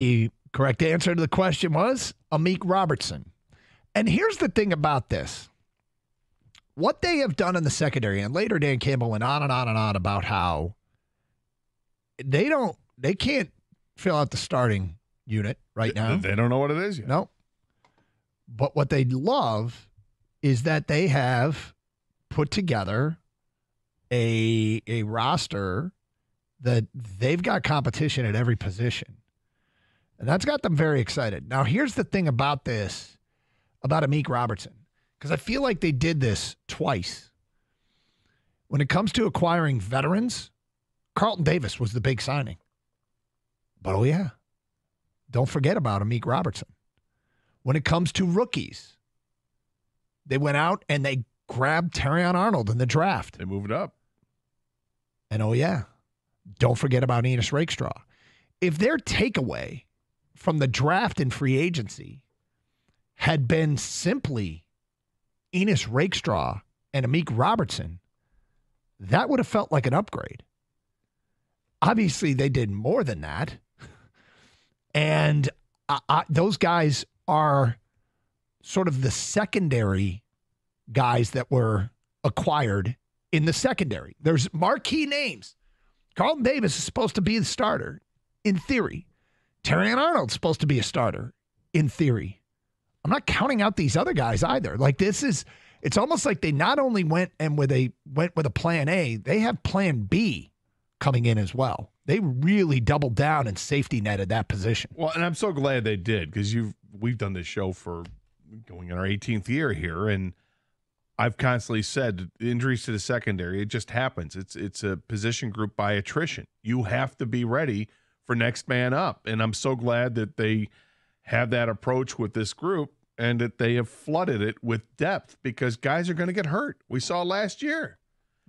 The correct answer to the question was Amik Robertson. And here's the thing about this. What they have done in the secondary, and later Dan Campbell went on and on and on about how they can't fill out the starting unit right now. They don't know what it is yet. No. But what they love is that they have put together a roster that they've got competition at every position. And that's got them very excited. Now, here's the thing about this, about Amik Robertson, because I feel like they did this twice. When it comes to acquiring veterans, Carlton Davis was the big signing. But, oh, yeah, don't forget about Amik Robertson. When it comes to rookies, they went out and they grabbed Terrion Arnold in the draft. They moved up. And, oh, yeah, don't forget about Enos Rakestraw. If their takeaway from the draft and free agency had been simply Enos Rakestraw and Amik Robertson, that would have felt like an upgrade. Obviously, they did more than that. And those guys are sort of the secondary guys that were acquired in the secondary. There's marquee names. Carlton Davis is supposed to be the starter, in theory. Terrion Arnold's supposed to be a starter, in theory. I'm not counting out these other guys either. Like it's almost like they not only went with a plan A, they have plan B coming in as well. They really doubled down and safety netted that position. Well, and I'm so glad they did, because we've done this show for going in our 18th year here, and I've constantly said injuries to the secondary, it just happens. It's a position group by attrition. You have to be ready for next man up. And I'm so glad that they have that approach with this group and that they have flooded it with depth, because guys are going to get hurt. We saw last year.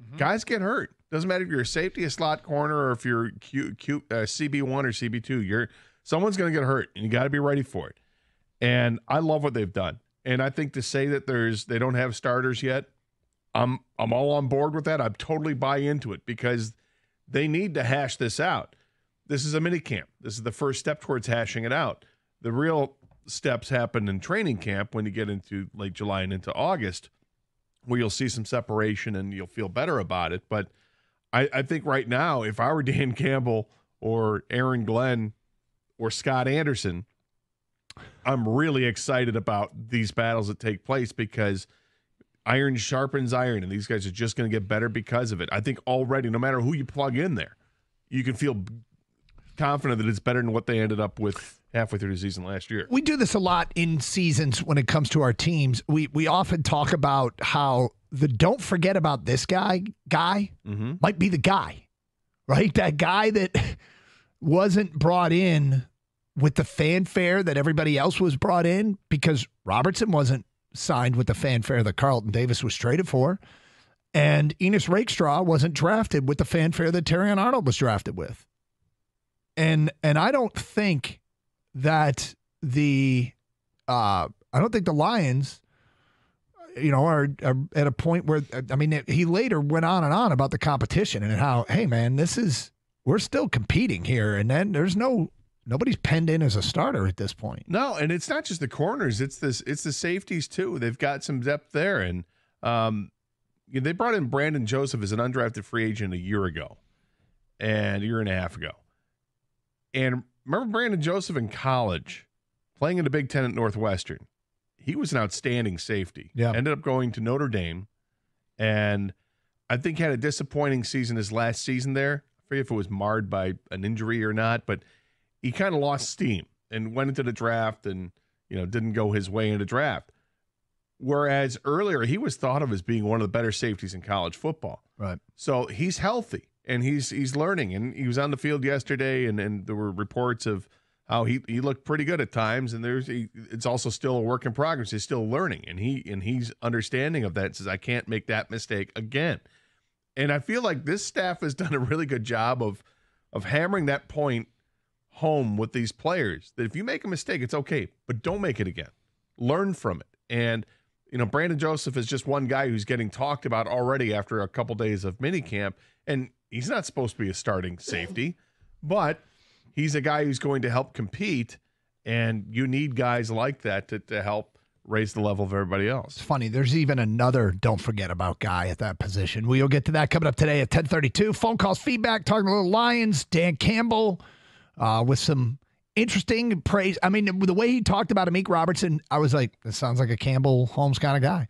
Mm-hmm. Guys get hurt. Doesn't matter if you're a safety, a slot corner, or if you're CB1 or CB2. Someone's going to get hurt, and you got to be ready for it. And I love what they've done. And I think to say that they don't have starters yet, I'm all on board with that. I totally buy into it, because they need to hash this out. This is a mini camp. This is the first step towards hashing it out. The real steps happen in training camp when you get into late July and into August, where you'll see some separation and you'll feel better about it. But I think right now, if I were Dan Campbell or Aaron Glenn or Scott Anderson, I'm really excited about these battles that take place, because iron sharpens iron, and these guys are just going to get better because of it. I think already, no matter who you plug in there, you can feel confident that it's better than what they ended up with halfway through the season last year. We do this a lot in seasons when it comes to our teams. We often talk about how the don't forget about this guy mm-hmm. might be the guy, right? That guy that wasn't brought in with the fanfare that everybody else was brought in, because Robertson wasn't signed with the fanfare that Carlton Davis was traded for, and Enos Rakestraw wasn't drafted with the fanfare that Terrion Arnold was drafted with. And I don't think that the Lions, are at a point where, I mean, he later went on and on about the competition and how, hey man, we're still competing here, and then nobody's penned in as a starter at this point. No, and it's not just the corners; it's the safeties too. They've got some depth there, and they brought in Brandon Joseph as an undrafted free agent a year and a half ago. And remember Brandon Joseph in college, playing in the Big Ten at Northwestern. He was an outstanding safety. Yeah. Ended up going to Notre Dame, and I think had a disappointing season his last season there. I forget if it was marred by an injury or not, but he kind of lost steam and went into the draft and, didn't go his way in the draft. Whereas earlier he was thought of as being one of the better safeties in college football. Right. So he's healthy and he's learning, and he was on the field yesterday, and there were reports of how he looked pretty good at times, and it's also still a work in progress. He's still learning, and he's understanding of that and says, I can't make that mistake again. And I feel like this staff has done a really good job of hammering that point home with these players, that if you make a mistake, it's okay, but don't make it again. Learn from it. And, Brandon Joseph is just one guy who's getting talked about already after a couple days of minicamp, and he's not supposed to be a starting safety, but he's a guy who's going to help compete, and you need guys like that to help raise the level of everybody else. It's funny. There's even another don't forget about guy at that position. We'll get to that coming up today at 10:32. Phone calls, feedback, talking a little Lions. Dan Campbell with some interesting praise. I mean, the way he talked about Amik Robertson, I was like, this sounds like a Campbell Holmes kind of guy.